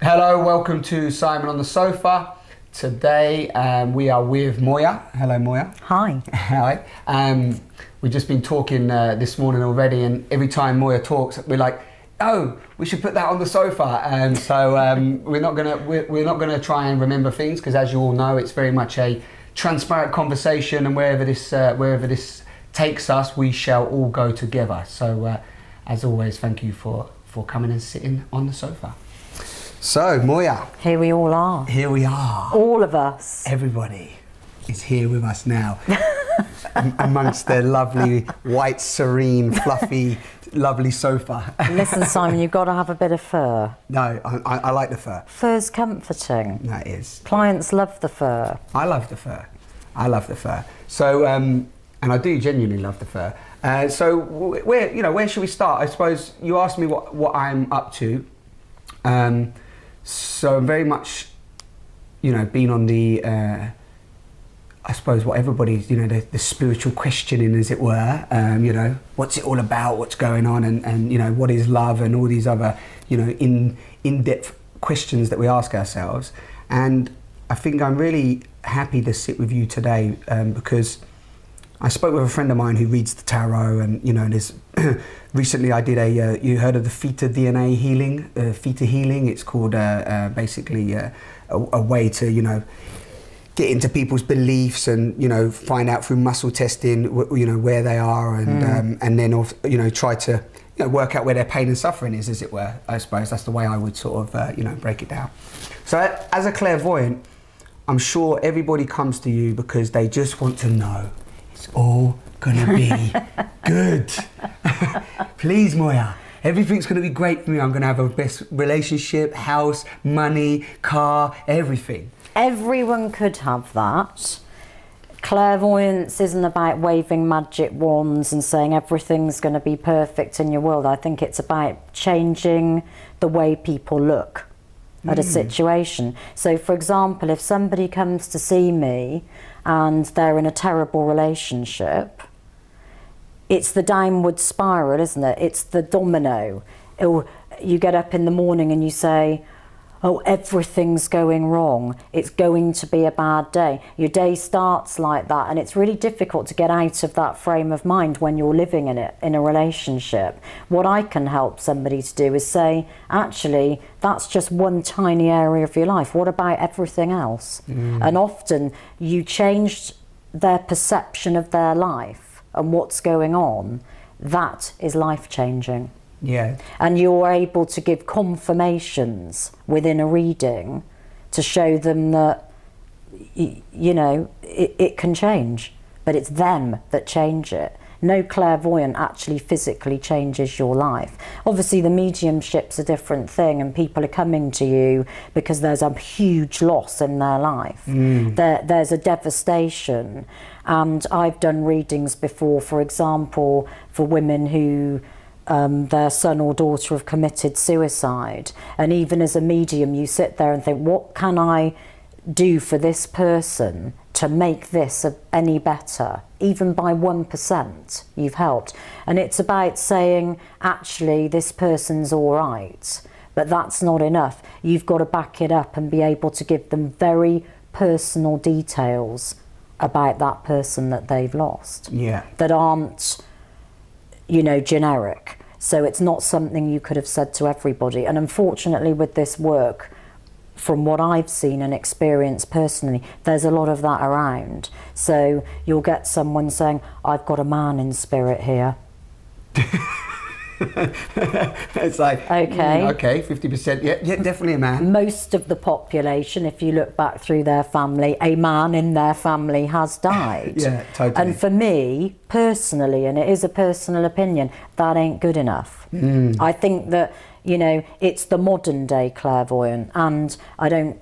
Hello, welcome to Simon on the Sofa. Today we are with Moya. Hello, Moya. Hi. Hi. We've just been talking this morning already, and every time Moya talks, we're like, "Oh, we should put that on the sofa." So we're not gonna try and remember things, because, as you all know, it's very much a transparent conversation, and wherever this takes us, we shall all go together. So, as always, thank you for coming and sitting on the sofa. So, Moya. Here we all are. Here we are. All of us. Everybody is here with us now. Amongst their lovely, white, serene, fluffy, lovely sofa. Listen, Simon, you've got to have a bit of fur. No, I like the fur. Fur's comforting. That is. Clients love the fur. I love the fur. I love the fur. So, and I do genuinely love the fur. So, where should we start? I suppose you asked me what I'm up to. So very much, been on the, I suppose what everybody's, the spiritual questioning, as it were, what's it all about, what's going on, and what is love, and all these other, in-depth questions that we ask ourselves. And I think I'm really happy to sit with you today, because I spoke with a friend of mine who reads the tarot, and there's recently I did you heard of the theta DNA healing, theta healing? It's called basically a way to get into people's beliefs and find out through muscle testing where they are, and then try to work out where their pain and suffering is, as it were. I suppose that's the way I would sort of break it down. So as a clairvoyant, I'm sure everybody comes to you because they just want to know. It's all gonna be good. Please, Moya, everything's gonna be great for me. I'm gonna have a best relationship, house, money, car, everything. Everyone could have that. Clairvoyance isn't about waving magic wands and saying everything's going to be perfect in your world. I think it's about changing the way people look at a situation. So, for example, if somebody comes to see me and they're in a terrible relationship, it's the downward spiral, isn't it? It's the domino. You get up in the morning and you say, oh, everything's going wrong. It's going to be a bad day. Your day starts like that, and it's really difficult to get out of that frame of mind when you're living in it, in a relationship. What I can help somebody to do is say, actually, that's just one tiny area of your life. What about everything else? And often you change their perception of their life and what's going on. That is life-changing. Yeah. And you're able to give confirmations within a reading to show them that, it can change, but it's them that change it. No clairvoyant actually physically changes your life. Obviously, the mediumship's a different thing, and people are coming to you because there's a huge loss in their life. There's a devastation. And I've done readings before, for example, for women who their son or daughter have committed suicide, and even as a medium you sit there and think, what can I do for this person to make this any better? Even by 1% you've helped. And it's about saying, actually, this person's all right, but that's not enough. You've got to back it up and be able to give them very personal details about that person that they've lost, that aren't generic. So it's not something you could have said to everybody. And unfortunately, with this work, from what I've seen and experienced personally, there's a lot of that around. So you'll get someone saying, I've got a man in spirit here. It's like, okay, 50%, yeah, definitely a man. Most of the population, if you look back through their family, a man in their family has died. Yeah, totally. And for me, personally, and it is a personal opinion, that ain't good enough. I think that, it's the modern day clairvoyant, and I don't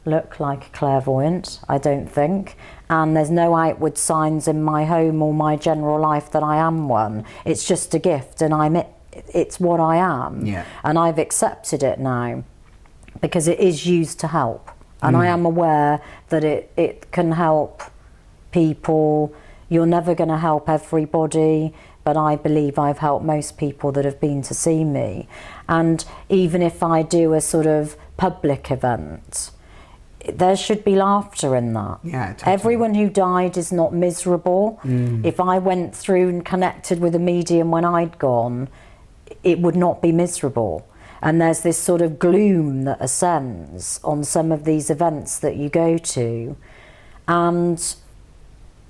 look like a clairvoyant, I don't think. And there's no outward signs in my home or my general life that I am one. It's just a gift, and it's what I am. Yeah. And I've accepted it now because it is used to help. And I am aware that it can help people, You're never going to help everybody, but I believe I've helped most people that have been to see me. And even if I do a sort of public event, there should be laughter in that. Yeah, totally. Everyone who died is not miserable. If I went through and connected with a medium when I'd gone, it would not be miserable. And there's this sort of gloom that ascends on some of these events that you go to. And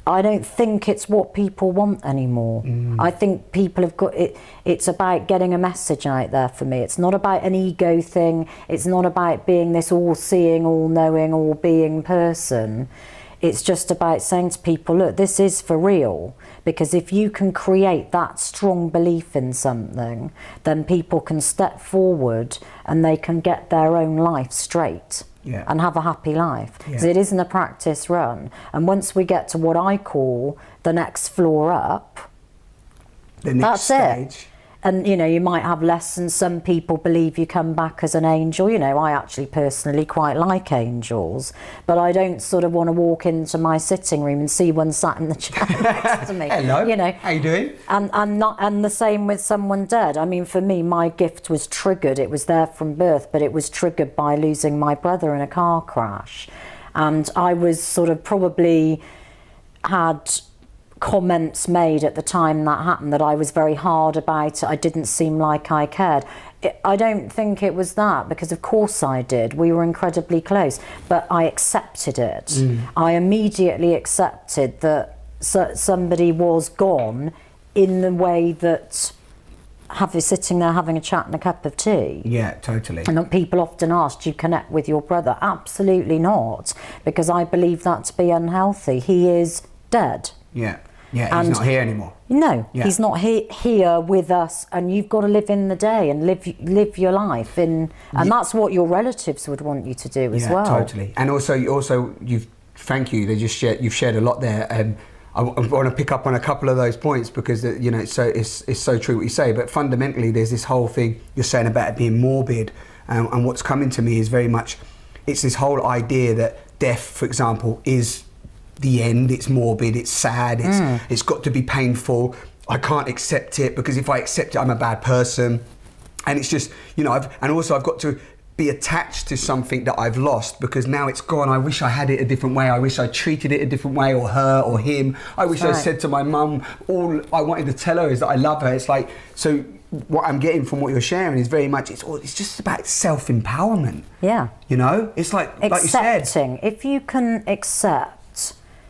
I don't think it's what people want anymore. I think people have got it. It's about getting a message out there for me. It's not about an ego thing. It's not about being this all-seeing, all-knowing, all-being person. It's just about saying to people, look, this is for real. Because if you can create that strong belief in something, then people can step forward and they can get their own life straight. Yeah. And have a happy life. Because Yeah. it isn't a practice run. And once we get to what I call the next floor up, The next that's stage. it. And you know, you might have lessons. Some people believe you come back as an angel. You know, I actually personally quite like angels, but I don't sort of want to walk into my sitting room and see one sat in the chair next to me. Hello. You know, How you doing? and the same with someone dead. I mean, for me, my gift was triggered. It was there from birth, but it was triggered by losing my brother in a car crash, and I was sort of probably had comments made at the time that happened that I was very hard about it. I didn't seem like I cared. I don't think it was that, because of course I did. We were incredibly close, but I accepted it. I immediately accepted that somebody was gone in the way that sitting there having a chat and a cup of tea. Yeah, totally. And people often ask, do you connect with your brother? Absolutely not, because I believe that to be unhealthy. He is dead. Yeah. Yeah, he's not here anymore. No, Yeah. he's not here with us, and you've got to live in the day and live your life and that's what your relatives would want you to do as well. Yeah, totally. And also thank you. You've shared a lot there, and I want to pick up on a couple of those points because you know it's so true what you say. But fundamentally, there's this whole thing you're saying about it being morbid, and what's coming to me is very much it's this whole idea that death, for example, is the end. It's morbid, it's sad, it's got to be painful. I can't accept it because if I accept it, I'm a bad person. And it's just, you know, I've got to be attached to something that I've lost because now it's gone. I wish I had it a different way. I wish I treated it a different way, or her or him. I wish I said to my mum, all I wanted to tell her is that I love her. It's like, so what I'm getting from what you're sharing is very much, it's just about self-empowerment. Yeah. You know, it's like you said. Accepting. If you can accept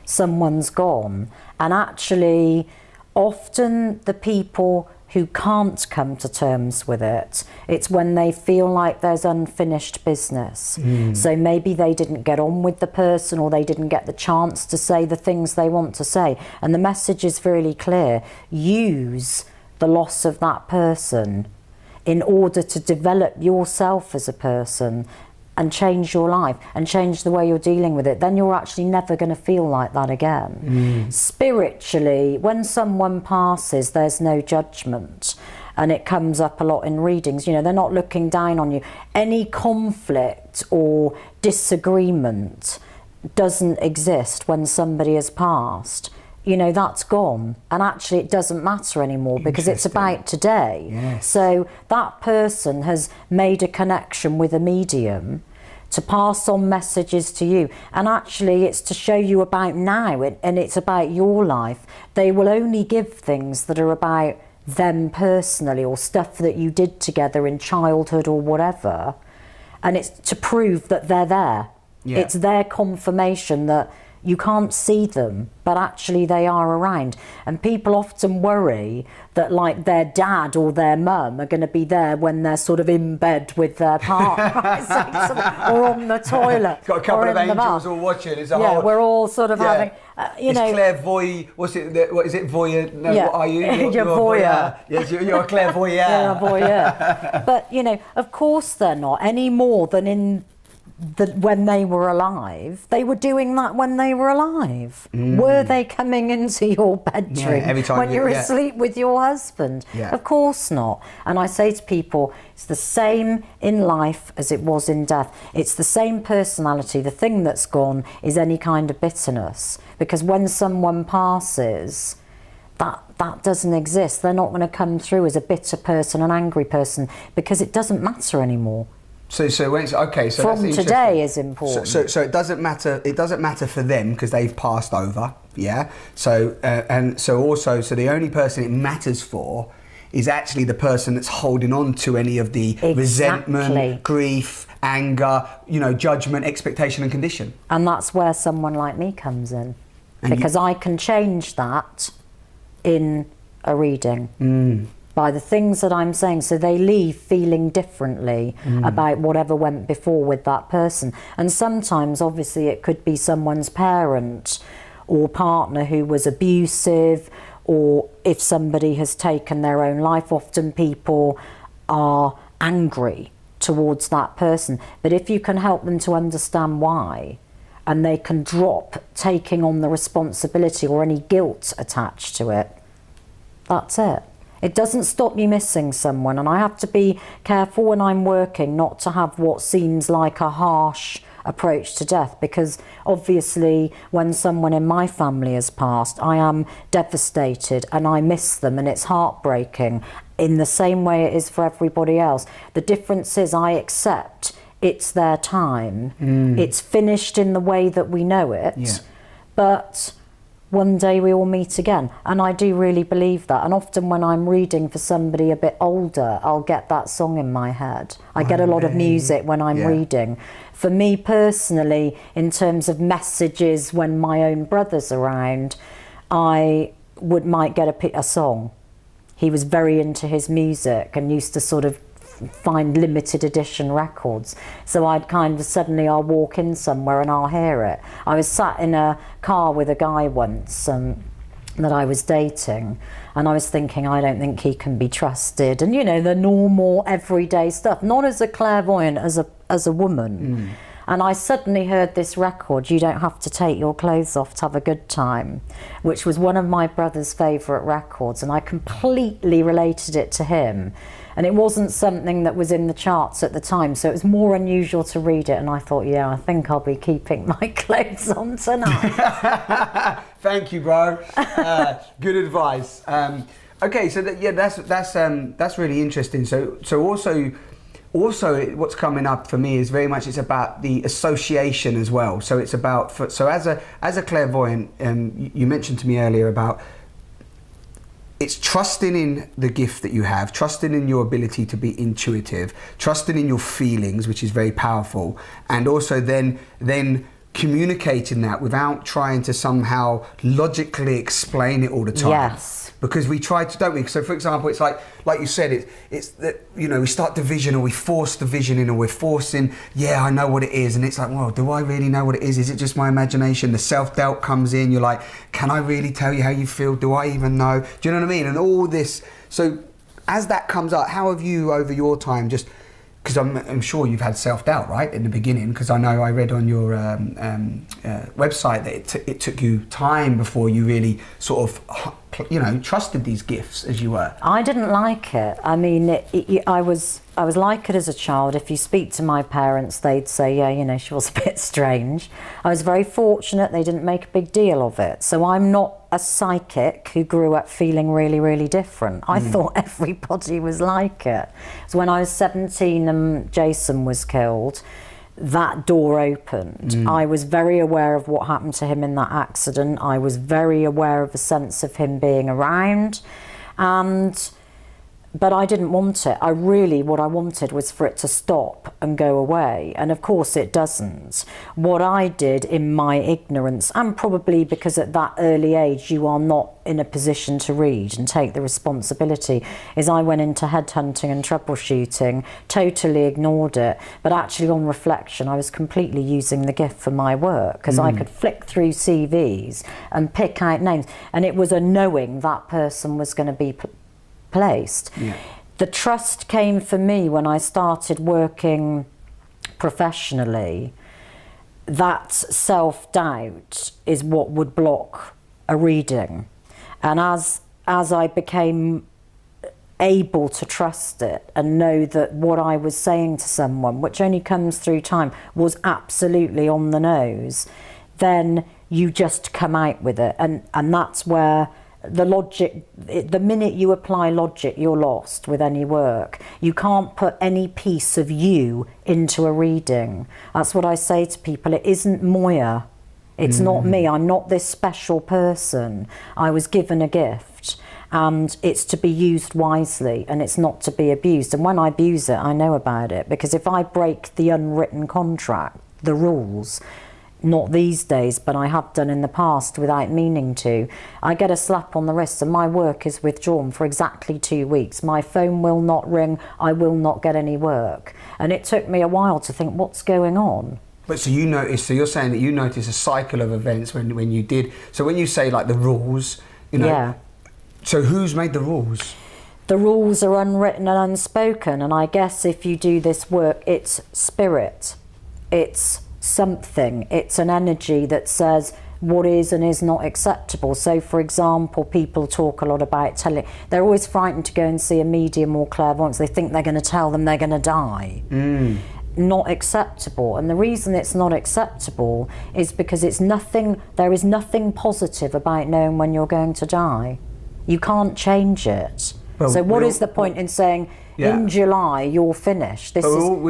someone's gone, and actually often the people who can't come to terms with it, it's when they feel like there's unfinished business. So maybe they didn't get on with the person, or they didn't get the chance to say the things they want to say. And the message is really clear. Use the loss of that person in order to develop yourself as a person and change your life and change the way you're dealing with it. Then you're actually never going to feel like that again. Spiritually, when someone passes, there's no judgment. And it comes up a lot in readings. You know, they're not looking down on you. Any conflict or disagreement doesn't exist when somebody has passed. You know, that's gone. And actually it doesn't matter anymore because it's about today. Yes. So that person has made a connection with a medium to pass on messages to you. And actually it's to show you about now, and it's about your life. They will only give things that are about them personally, or stuff that you did together in childhood or whatever. And it's to prove that they're there. Yeah. It's their confirmation that you can't see them, but actually they are around. And people often worry that like their dad or their mum are going to be there when they're sort of in bed with their partner, or on the toilet. Got a couple or of in the angels bath. all watching. We're all sort of having, it's know. clairvoyant. What is it? Voyeur? No, Yeah. what are you? You're voyeur. Yes, you're a clairvoyant. You're a voyeur. But, you know, of course they're not, any more than in that when they were alive, they were doing that when they were alive. Were they coming into your bedroom every time when you're asleep with your husband? Of course not. And I say to people, it's the same in life as it was in death. It's the same personality. The thing that's gone is any kind of bitterness, because when someone passes, that doesn't exist. They're not going to come through as a bitter person, an angry person, because it doesn't matter anymore. So when it's, okay, so from that's today is important. So it doesn't matter. It doesn't matter for them because they've passed over. Yeah. So so the only person it matters for is actually the person that's holding on to any of the resentment, grief, anger, judgment, expectation, and condition. And that's where someone like me comes in, because I can change that in a reading. By the things that I'm saying, so they leave feeling differently about whatever went before with that person. And sometimes, obviously, it could be someone's parent or partner who was abusive, or if somebody has taken their own life, often people are angry towards that person. But if you can help them to understand why, and they can drop taking on the responsibility or any guilt attached to it, that's it. It doesn't stop you missing someone, and I have to be careful when I'm working not to have what seems like a harsh approach to death, because obviously when someone in my family has passed, I am devastated and I miss them, and it's heartbreaking in the same way it is for everybody else. The difference is I accept it's their time. It's finished in the way that we know it, but one day we will meet again. And I do really believe that. And often when I'm reading for somebody a bit older, I'll get that song in my head. I get a lot of music when I'm reading. For me personally, in terms of messages when my own brother's around, I might get a song. He was very into his music and used to sort of find limited edition records, so I'll walk in somewhere and I'll hear it. I was sat in a car with a guy once that I was dating, and I was thinking, I don't think he can be trusted, and the normal everyday stuff, not as a clairvoyant, as a woman. And I suddenly heard this record, You Don't Have to Take Your Clothes Off to Have a Good Time, which was one of my brother's favourite records, and I completely related it to him. And it wasn't something that was in the charts at the time, so it was more unusual to read it, and I thought, I think I'll be keeping my clothes on tonight. Thank you, bro. Good advice. Okay, so that's really interesting. So also what's coming up for me is very much, it's about the association as well. So it's about, as a clairvoyant, you mentioned to me earlier about, it's trusting in the gift that you have, trusting in your ability to be intuitive, trusting in your feelings, which is very powerful, and also then communicating that without trying to somehow logically explain it all the time. Yes. Because we try to, don't we? So for example, it's like you said, it's that, we start division, or we force division in, or we're forcing, I know what it is. And it's like, well, do I really know what it is? Is it just my imagination? The self-doubt comes in. You're like, can I really tell you how you feel? Do I even know? Do you know what I mean? And all this. So as that comes up, how have you over your time just, because I'm sure you've had self-doubt, right, in the beginning, because I know I read on your website that it took you time before you really sort of, trusted these gifts as you were. I didn't like it. I mean, I was like it as a child. If you speak to my parents, they'd say, she was a bit strange. I was very fortunate they didn't make a big deal of it. So I'm not a psychic who grew up feeling really, really different. I thought everybody was like it. So when I was 17 and Jason was killed, that door opened. I was very aware of what happened to him in that accident. I was very aware of the sense of him being around, but I didn't want it. What I wanted was for it to stop and go away. And of course it doesn't. What I did in my ignorance, and probably because at that early age you are not in a position to read and take the responsibility, is I went into headhunting and troubleshooting, totally ignored it. But actually on reflection, I was completely using the gift for my work, because I could flick through CVs and pick out names. And it was a knowing that person was going to be placed. The trust came for me when I started working professionally, that self-doubt is what would block a reading. And as I became able to trust it and know that what I was saying to someone, which only comes through time, was absolutely on the nose, then you just come out with it. And that's where the logic, the minute you apply logic, you're lost with any work. You can't put any piece of you into a reading. That's what I say to people. It isn't Moya. It's not me. I'm not this special person. I was given a gift, and it's to be used wisely, and it's not to be abused. And when I abuse it, I know about it, because if I break the unwritten contract, the rules, not these days, but I have done in the past without meaning to, I get a slap on the wrist and my work is withdrawn for exactly 2 weeks. My phone will not ring, I will not get any work. And it took me a while to think, what's going on? But so you notice, so you're saying that you notice a cycle of events when you did, so when you say like the rules, you know, Yeah. So who's made the rules? The rules are unwritten and unspoken, and I guess if you do this work, it's spirit, it's something, it's an energy that says what is and is not acceptable. So for example, people talk a lot about telling, they're always frightened to go and see a medium or clairvoyant. They think they're going to tell them they're going to die. Not acceptable. And the reason it's not acceptable is because there is nothing positive about knowing when you're going to die. You can't change it. Well, so what is the point in saying in July you're finished? We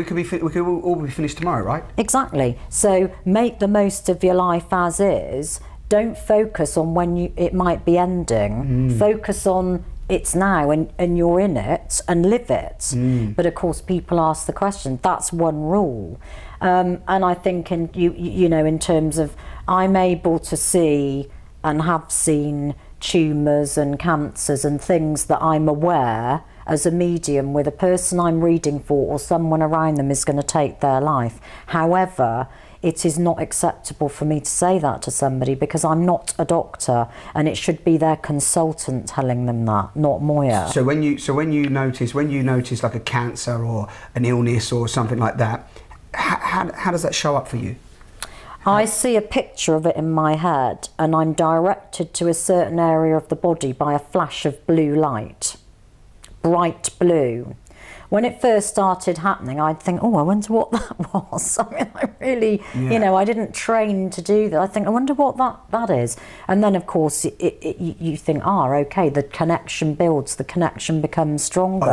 could all be finished tomorrow, right? Exactly. So make the most of your life as is. Don't focus on when it might be ending. Focus on it's now, and you're in it, and live it. But of course, people ask the question. That's one rule. And I think in terms of, I'm able to see and have seen tumours and cancers and things that I'm aware as a medium with a person I'm reading for or someone around them is going to take their life. However, it is not acceptable for me to say that to somebody because I'm not a doctor, and it should be their consultant telling them that, not Moya. So when you notice like a cancer or an illness or something like that, how does that show up for you? I see a picture of it in my head, and I'm directed to a certain area of the body by a flash of blue light, bright blue. When it first started happening, I'd think, oh, I wonder what that was. I mean, I really, I didn't train to do that. I think, I wonder what that is. And then, of course, you think, okay, the connection builds, the connection becomes stronger.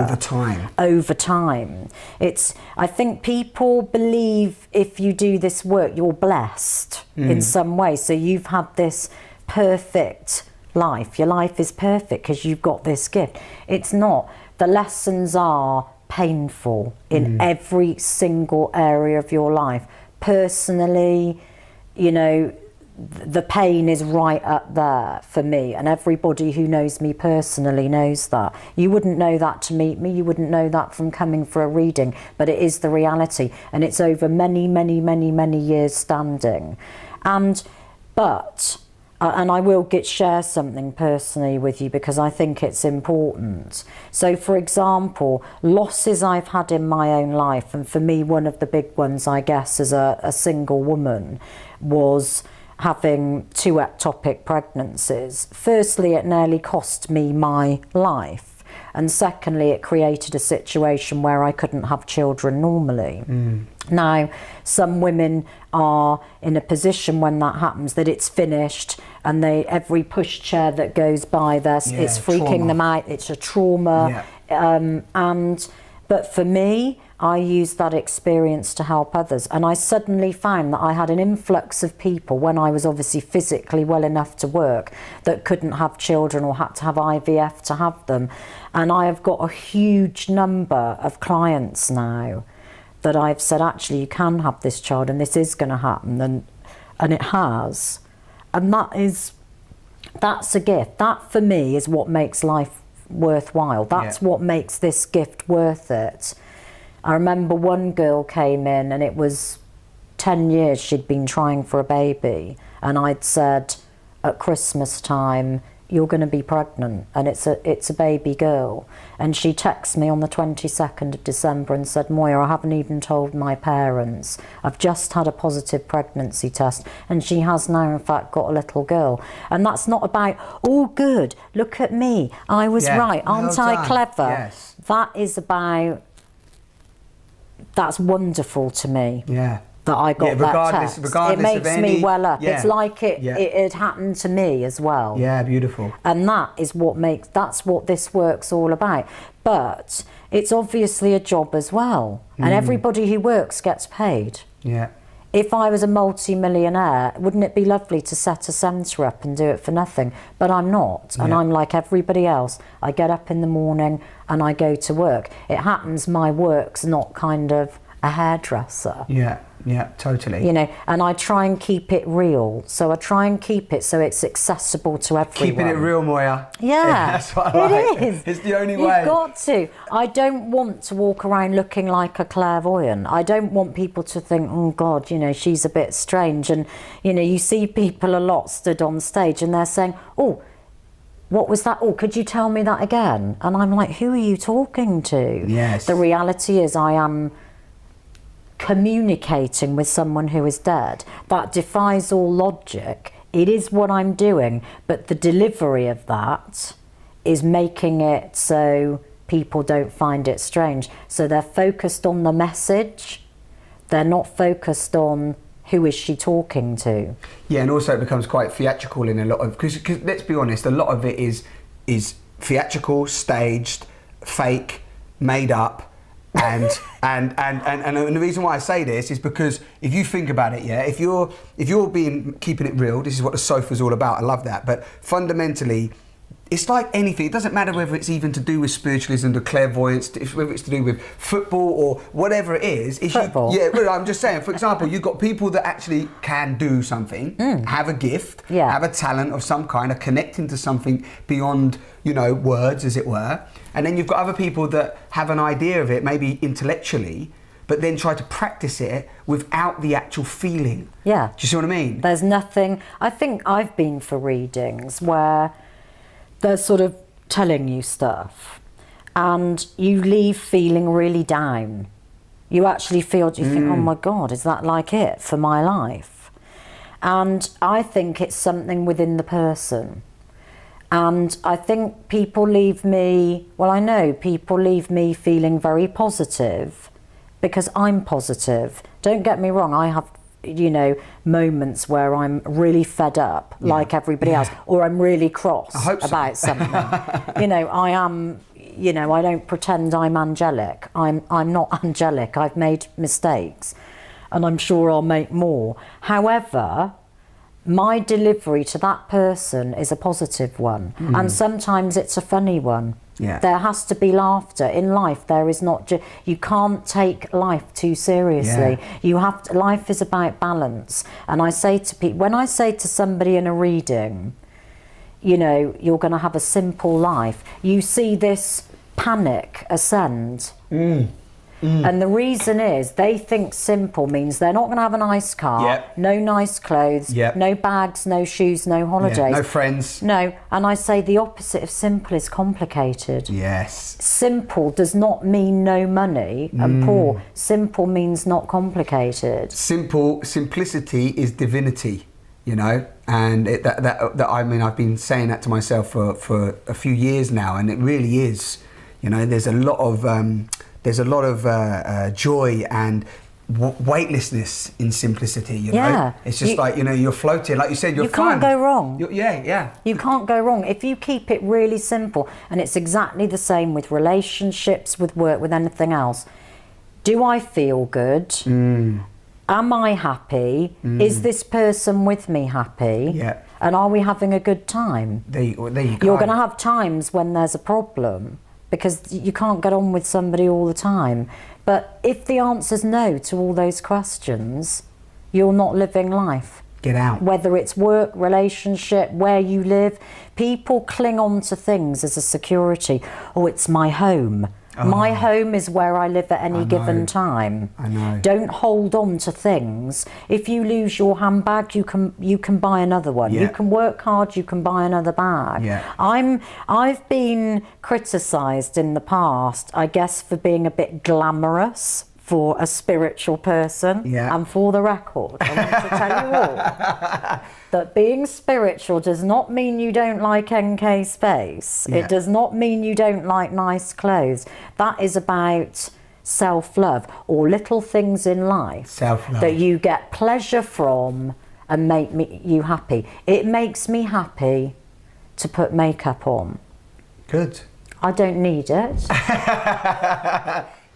Over time. I think people believe if you do this work, you're blessed in some way. So you've had this perfect life. Your life is perfect because you've got this gift. It's not. The lessons are painful in every single area of your life. Personally, the pain is right up there for me, and everybody who knows me personally knows that. You wouldn't know that to meet me, you wouldn't know that from coming for a reading, but it is the reality, and it's over many, many, many, many years standing. And I will share something personally with you because I think it's important. So, for example, losses I've had in my own life, and for me, one of the big ones, I guess, as a single woman, was having 2 ectopic pregnancies. Firstly, it nearly cost me my life. And secondly, it created a situation where I couldn't have children normally. Now, some women are in a position when that happens that it's finished, and every pushchair that goes by, it's freaking them out. It's a trauma. But for me, I used that experience to help others, and I suddenly found that I had an influx of people when I was obviously physically well enough to work that couldn't have children or had to have IVF to have them. And I have got a huge number of clients now that I've said, actually, you can have this child and this is going to happen, and it has. And that's a gift. That for me is what makes life worthwhile. That's what makes this gift worth it. I remember one girl came in, and it was 10 years she'd been trying for a baby, and I'd said at Christmas time, you're going to be pregnant, and it's a baby girl. And she texts me on the 22nd of December and said, Moya, I haven't even told my parents. I've just had a positive pregnancy test, and she has now in fact got a little girl. And that's not about, oh good, look at me, I was right, aren't I clever? Yes. That is about, that's wonderful to me. Yeah. That I got that text. It makes me well up. It's like it had happened to me as well. Yeah, beautiful. And that is that's what this work's all about. But it's obviously a job as well. And everybody who works gets paid. Yeah. If I was a multi-millionaire, wouldn't it be lovely to set a centre up and do it for nothing? But I'm not. And I'm like everybody else. I get up in the morning and I go to work. It happens my work's not kind of a hairdresser. Yeah. Yeah, totally. You know, and I try and keep it real. So I try and keep it so it's accessible to everyone. Keeping it real, Moya. Yeah, that's what I like. It is. It's the only way. You've got to. I don't want to walk around looking like a clairvoyant. I don't want people to think, oh God, you know, she's a bit strange. And, you know, you see people a lot stood on stage and they're saying, oh, what was that? Oh, could you tell me that again? And I'm like, who are you talking to? Yes. The reality is I am communicating with someone who is dead. That defies all logic. It is what I'm doing, but the delivery of that is making it so people don't find it strange. So they're focused on the message. They're not focused on who is she talking to. Yeah, and also it becomes quite theatrical in a lot of, because let's be honest, a lot of it is theatrical, staged, fake, made up. And the reason why I say this is because if you think about it, yeah, if you're keeping it real, this is what the sofa's all about. I love that. But fundamentally, it's like anything. It doesn't matter whether it's even to do with spiritualism, the clairvoyance, whether it's to do with football or whatever it is. Football. Well, I'm just saying. For example, you've got people that actually can do something, have a gift, have a talent of some kind, are connecting to something beyond, you know, words, as it were. And then you've got other people that have an idea of it, maybe intellectually, but then try to practice it without the actual feeling. Yeah. Do you see what I mean? There's nothing. I think I've been for readings where they're sort of telling you stuff and you leave feeling really down. You actually feel, you think, oh my God, is that like it for my life? And I think it's something within the person. And I think people leave me, well, I know people leave me feeling very positive because I'm positive. Don't get me wrong, I have, you know, moments where I'm really fed up like everybody else, or I'm really cross about something. You know, I am, you know, I don't pretend I'm angelic. I'm not angelic. I've made mistakes and I'm sure I'll make more. However, my delivery to that person is a positive one, and sometimes it's a funny one. Yeah. There has to be laughter in life. There is not you can't take life too seriously. You have to, life is about balance. And I say to people, when I say to somebody in a reading, you know, you're going to have a simple life, you see this panic ascend. And the reason is they think simple means they're not going to have a nice car, no nice clothes, no bags, no shoes, no holidays, no friends. No, and I say the opposite of simple is complicated. Yes. Simple does not mean no money and poor. Simple means not complicated. Simplicity is divinity, you know, and that I mean, I've been saying that to myself for a few years now, and it really is. You know, there's a lot of joy and weightlessness in simplicity, you know? It's just like, you know, you're floating, like you said, you can't go wrong. You can't go wrong if you keep it really simple. And it's exactly the same with relationships, with work, with anything else. Do I feel good? Am I happy? Is this person with me happy? Yeah. And are we having a good time? There you go. You're going to have times when there's a problem, because you can't get on with somebody all the time. But if the answer's no to all those questions, you're not living life. Get out. Whether it's work, relationship, where you live, people cling on to things as a security. Oh, it's my home. My home is where I live at any given time. I know. Don't hold on to things. If you lose your handbag, you can buy another one. Yeah. You can work hard, you can buy another bag. Yeah. I've been criticised in the past, I guess, for being a bit glamorous for a spiritual person. Yeah. And for the record, I want to tell you all that being spiritual does not mean you don't like NK space. Yeah. It does not mean you don't like nice clothes. That is about self-love, or little things in life Self-love. that you get pleasure from and make you happy. It makes me happy to put makeup on. Good. I don't need it.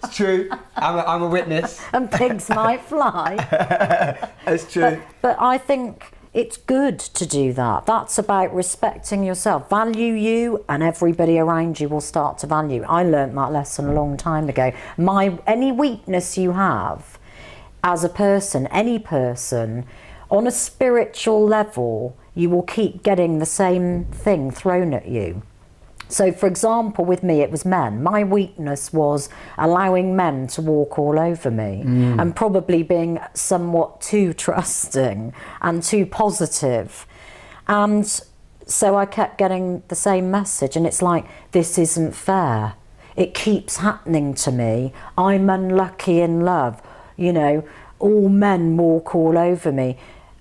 It's true. I'm a witness. And pigs might fly. It's true. But I think it's good to do that. That's about respecting yourself. Value you, and everybody around you will start to value. I learnt that lesson a long time ago. Any weakness you have as a person, any person, on a spiritual level, you will keep getting the same thing thrown at you. So, for example, with me, it was men. My weakness was allowing men to walk all over me and probably being somewhat too trusting and too positive. And so I kept getting the same message, and it's like, this isn't fair. It keeps happening to me. I'm unlucky in love. You know, all men walk all over me.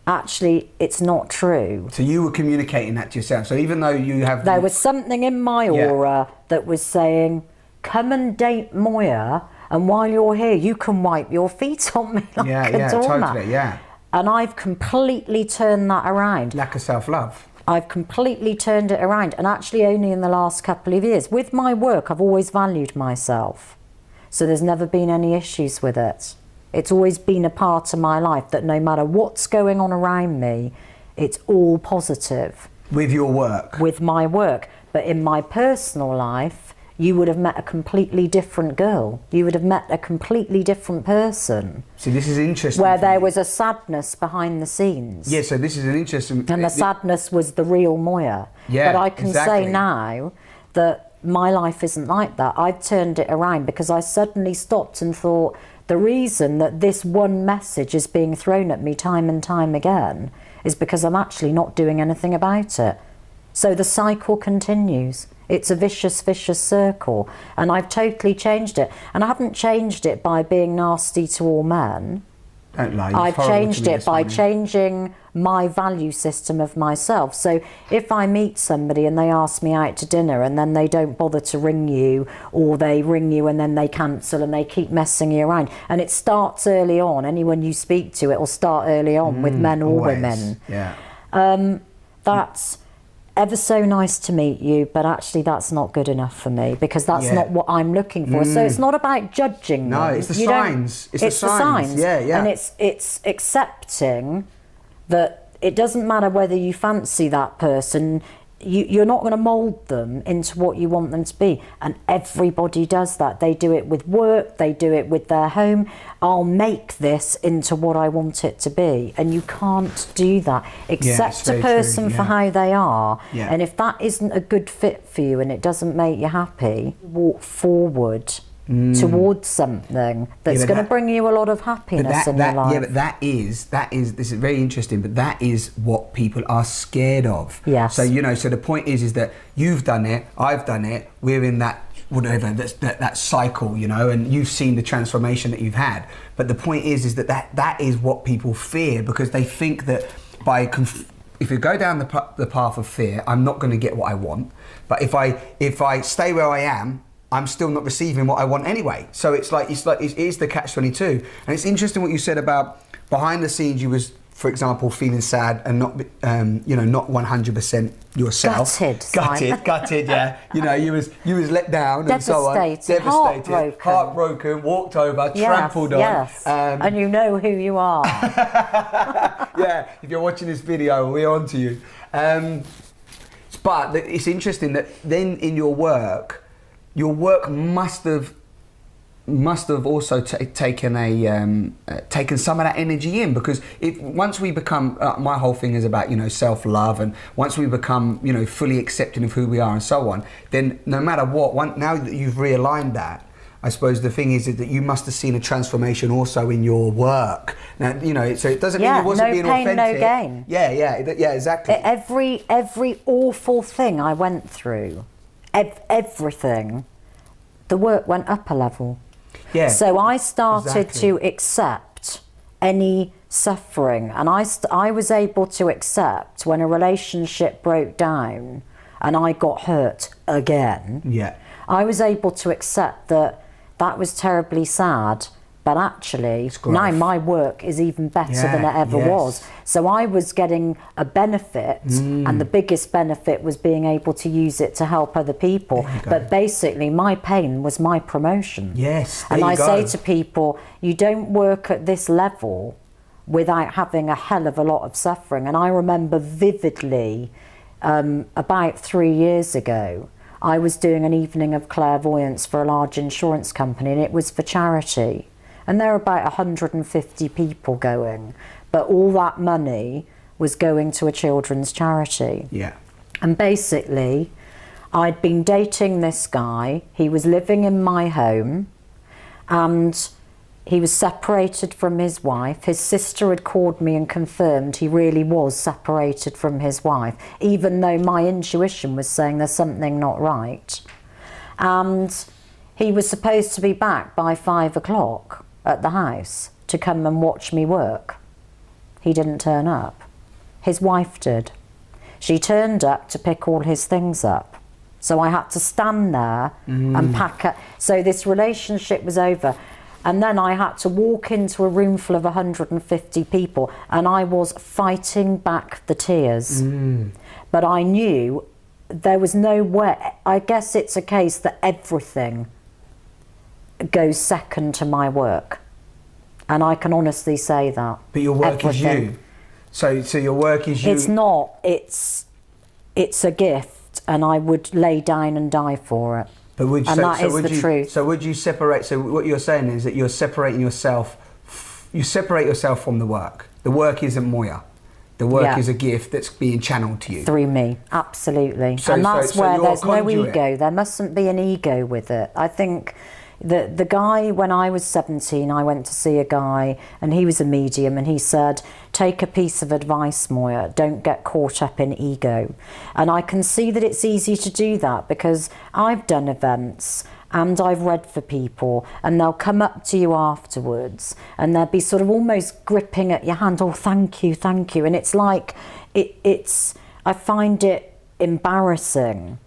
Actually, it's not true. So you were communicating that to yourself. So even though you have... There was something in my aura that was saying, come and date Moya, and while you're here, you can wipe your feet on me like a doormat. Totally, yeah. And I've completely turned that around. Lack of self-love. I've completely turned it around, and actually only in the last couple of years. With my work, I've always valued myself. So there's never been any issues with it. It's always been a part of my life that no matter what's going on around me, it's all positive. With your work? With my work. But in my personal life, you would have met a completely different girl. You would have met a completely different person. See, this is interesting. Where there was a sadness behind the scenes. Yeah, so this is an interesting... And the sadness was the real Moya. Yeah, but I can say now that my life isn't like that. I've turned it around because I suddenly stopped and thought, the reason that this one message is being thrown at me time and time again is because I'm actually not doing anything about it. So the cycle continues. It's a vicious, vicious circle. And I've totally changed it. And I haven't changed it by being nasty to all men. Don't lie. I've changed it by changing my value system of myself. So if I meet somebody and they ask me out to dinner and then they don't bother to ring you, or they ring you and then they cancel and they keep messing you around, and it starts early on. Anyone you speak to, it will start early on with men or women. Yeah. That's ever so nice to meet you, but actually that's not good enough for me, because that's not what I'm looking for. So it's not about judging them. No, it's the signs. It's the signs. Yeah, yeah. And it's accepting that it doesn't matter whether you fancy that person. You're not going to mould them into what you want them to be. And everybody does that. They do it with work, they do it with their home. I'll make this into what I want it to be. And you can't do that. Accept a person for how they are. Yeah. And if that isn't a good fit for you and it doesn't make you happy, walk forward towards something that's going to bring you a lot of happiness in your life. Yeah, but that is, this is very interesting, but that is what people are scared of. Yes. So, you know, so the point is that you've done it, I've done it, we're in that, whatever, that cycle, you know, and you've seen the transformation that you've had. But the point is that is what people fear, because they think that if you go down the path of fear, I'm not going to get what I want. But if I stay where I am, I'm still not receiving what I want anyway. So it is the catch-22. And it's interesting what you said about behind the scenes. You was, for example, feeling sad and not, not 100% yourself. Gutted. Yeah. You know, you was let down and so on. Devastated, heartbroken, walked over, trampled on. Yes. And you know who you are. Yeah. If you're watching this video, we're on to you. But it's interesting that then in your work must have also taken some of that energy in, because once we become my whole thing is about self-love, and once we become fully accepting of who we are and so on, then no matter what, now that you've realigned that, I suppose the thing is that you must have seen a transformation also in your work. Now, you know, so it doesn't mean it wasn't being authentic. No pain, no gain. Yeah, exactly. Every awful thing I went through, everything, the work went up a level. Yeah. So I started to accept any suffering, and I was able to accept when a relationship broke down and I got hurt again. Yeah. I was able to accept that was terribly sad, but actually now my work is even better than it ever was. So I was getting a benefit, and the biggest benefit was being able to use it to help other people. But basically my pain was my promotion. Yes. And I say to people, you don't work at this level without having a hell of a lot of suffering. And I remember vividly, about 3 years ago, I was doing an evening of clairvoyance for a large insurance company, and it was for charity. And there were about 150 people going, but all that money was going to a children's charity. Yeah. And basically, I'd been dating this guy. He was living in my home, and he was separated from his wife. His sister had called me and confirmed he really was separated from his wife, even though my intuition was saying there's something not right. And he was supposed to be back by 5 o'clock at the house to come and watch me work. He didn't turn up. His wife did. She turned up to pick all his things up. So I had to stand there and pack up. So this relationship was over. And then I had to walk into a room full of 150 people, and I was fighting back the tears. But I knew there was no way. I guess it's a case that everything goes second to my work. And I can honestly say that. But your work is you. So your work is you. It's not. It's a gift, and I would lay down and die for it. But would you, and that is the truth. So would you separate? So what you're saying is that you're separating yourself. You separate yourself from the work. The work isn't Moya. The work is a gift that's being channeled to you through me. Absolutely. And that's where there's no ego. There mustn't be an ego with it. I think the guy, when I was 17, I went to see a guy, and he was a medium, and he said, take a piece of advice, Moya, don't get caught up in ego. And I can see that it's easy to do that, because I've done events and I've read for people, and they'll come up to you afterwards and they'll be sort of almost gripping at your hand, oh, thank you, and it's like I find it embarrassing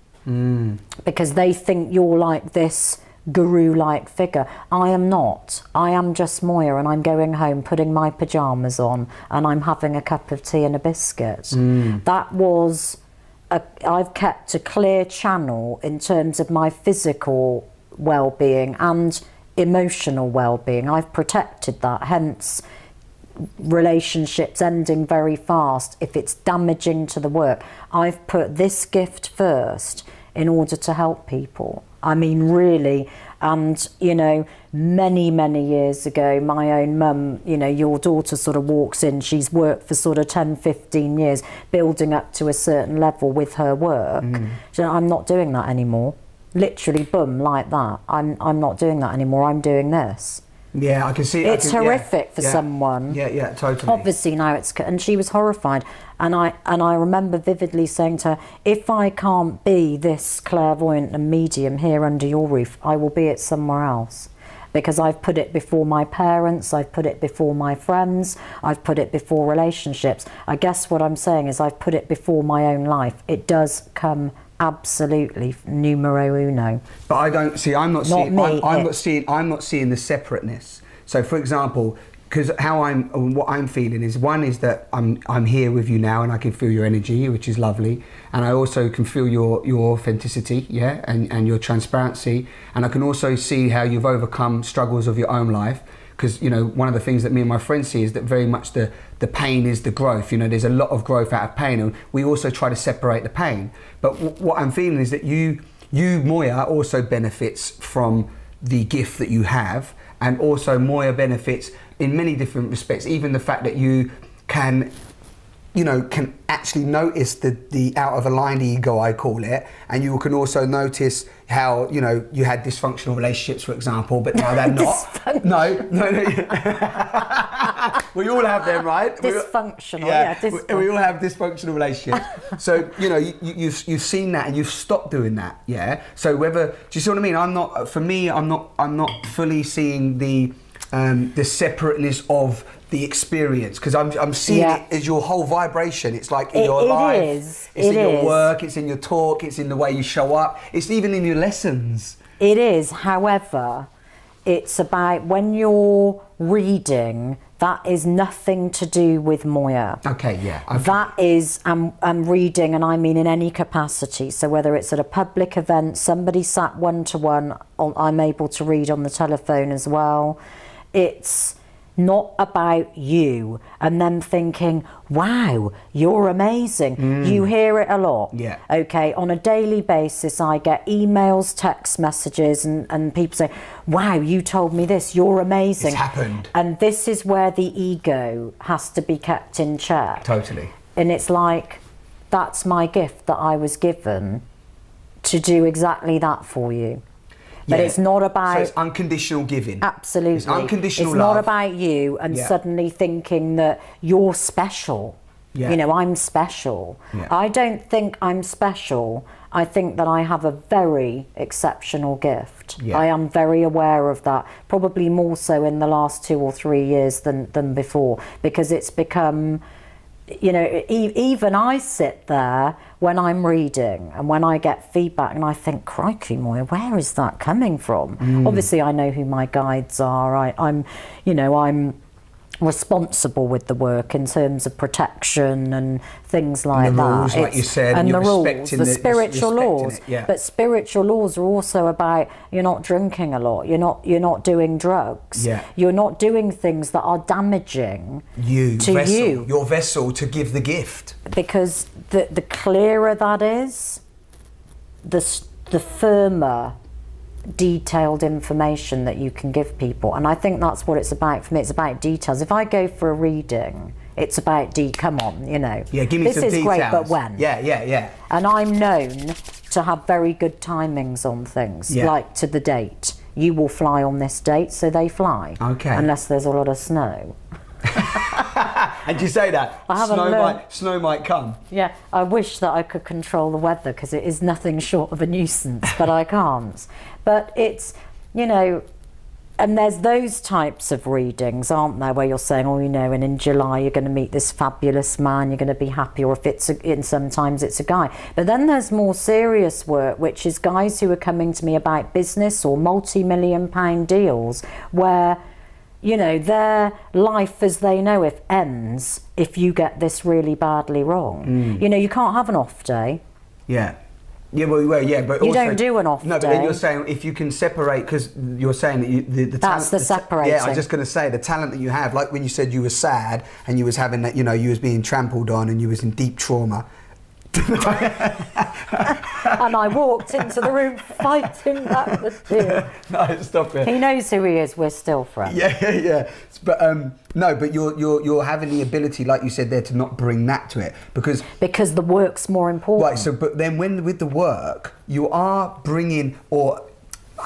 because they think you're like this guru-like figure. I am not. I am just Moya, and I'm going home, putting my pyjamas on, and I'm having a cup of tea and a biscuit. That was I've kept a clear channel in terms of my physical well-being and emotional well-being. I've protected that, hence relationships ending very fast if it's damaging to the work. I've put this gift first in order to help people. I mean, really. And, you know, many years ago, my own mum, you know, your daughter sort of walks in, she's worked for sort of 10, 15 years, building up to a certain level with her work. So I'm not doing that anymore. Literally, boom, like that. I'm not doing that anymore. I'm doing this. Yeah, I can see. It's horrific for someone. Yeah, totally. Obviously now and she was horrified, and I remember vividly saying to her, if I can't be this clairvoyant and medium here under your roof, I will be it somewhere else, because I've put it before my parents, I've put it before my friends, I've put it before relationships. I guess what I'm saying is I've put it before my own life. It does come absolutely numero uno. But I don't see. I'm not seeing the separateness. So, for example, because what I'm feeling is, one is that I'm here with you now, and I can feel your energy, which is lovely, and I also can feel your authenticity, and your transparency, and I can also see how you've overcome struggles of your own life. Because, you know, one of the things that me and my friends see is that very much the pain is the growth. You know, there's a lot of growth out of pain, and we also try to separate the pain. But what I'm feeling is that you, Moya, also benefits from the gift that you have, and also Moya benefits in many different respects. Even the fact that you can you know, can actually notice the out of aligned ego, I call it, and you can also notice how, you know, you had dysfunctional relationships, for example, but now they're not. No. We all have them, right? Dysfunctional, We all have dysfunctional relationships. So, you know, you've seen that and you've stopped doing that, yeah? So whether, do you see what I mean? I'm not fully seeing the separateness of the experience, because I'm seeing it as your whole vibration. It's like in your life, it's in your work, it's in your talk, it's in the way you show up, it's even in your lessons. It is. However, it's about when you're reading, that is nothing to do with Moya. Okay, yeah. Okay. That is, I'm reading, and I mean in any capacity. So whether it's at a public event, somebody sat one-to-one, I'm able to read on the telephone as well. It's not about you and them thinking, wow, you're amazing. You hear it a lot. Yeah. Okay, on a daily basis, I get emails, text messages, and people say, wow, you told me this, you're amazing. It's happened. And this is where the ego has to be kept in check. Totally. And it's like, that's my gift that I was given to do exactly that for you. But it's not about... So it's unconditional giving. Absolutely. It's unconditional love. love. It's not about you and suddenly thinking that you're special. Yeah. You know, I'm special. Yeah. I don't think I'm special. I think that I have a very exceptional gift. Yeah. I am very aware of that, probably more so in the last 2 or 3 years than before, because it's become... You know, even I sit there when I'm reading and when I get feedback and I think, crikey, Moya, where is that coming from? Obviously, I know who my guides are. I'm responsible with the work in terms of protection and things like and the that. rules, like you said, and you're the rules, respecting the spiritual laws. It, yeah. But spiritual laws are also about you're not drinking a lot, you're not doing drugs, you're not doing things that are damaging to your vessel to give the gift. Because the clearer that is, the firmer detailed information that you can give people. And I think that's what it's about for me. It's about details. If I go for a reading, it's about come on, you know. Yeah, give me this some is details. Great, but when? Yeah. And I'm known to have very good timings on things, like to the date. You will fly on this date, so they fly. Okay. Unless there's a lot of snow. And you say that snow might come. Yeah, I wish that I could control the weather, because it is nothing short of a nuisance, but I can't. But it's, you know, and there's those types of readings, aren't there, where you're saying, oh, you know, and in July you're going to meet this fabulous man, you're going to be happy, or if it's sometimes it's a guy. But then there's more serious work, which is guys who are coming to me about business or multi-million-pound deals, where, you know, their life as they know it ends if you get this really badly wrong. You know, you can't have an off day. Yeah. Yeah, but you also, don't do an off day. No, but then you're saying if you can separate, because you're saying that the that's talent, the separating. Yeah, I was just going to say the talent that you have, like when you said you were sad and you was having that, you know, you was being trampled on and you was in deep trauma. And I walked into the room fighting back the tears. No, stop it. He knows who he is. We're still friends. Yeah. But no, but you're having the ability, like you said there, to not bring that to it because the work's more important. Right. So, but then when with the work, you are bringing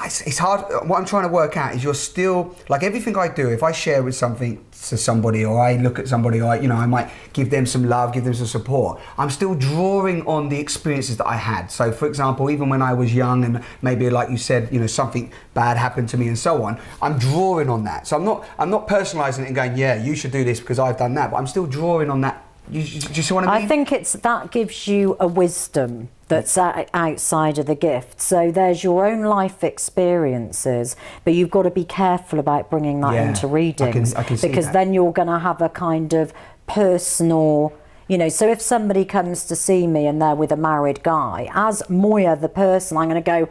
it's hard. What I'm trying to work out is you're still, like everything I do, if I share with something to somebody or I look at somebody or I might give them some love, give them some support, I'm still drawing on the experiences that I had. So for example, even when I was young and maybe like you said, something bad happened to me and so on, I'm drawing on that. So I'm not personalizing it and going, yeah, you should do this because I've done that, but I'm still drawing on that. Do you see what I mean? I think that gives you a wisdom that's outside of the gift. So there's your own life experiences, but you've got to be careful about bringing that into readings. I can see because that. then you're going to have a kind of personal, so if somebody comes to see me and they're with a married guy, as Moya the person, I'm going to go,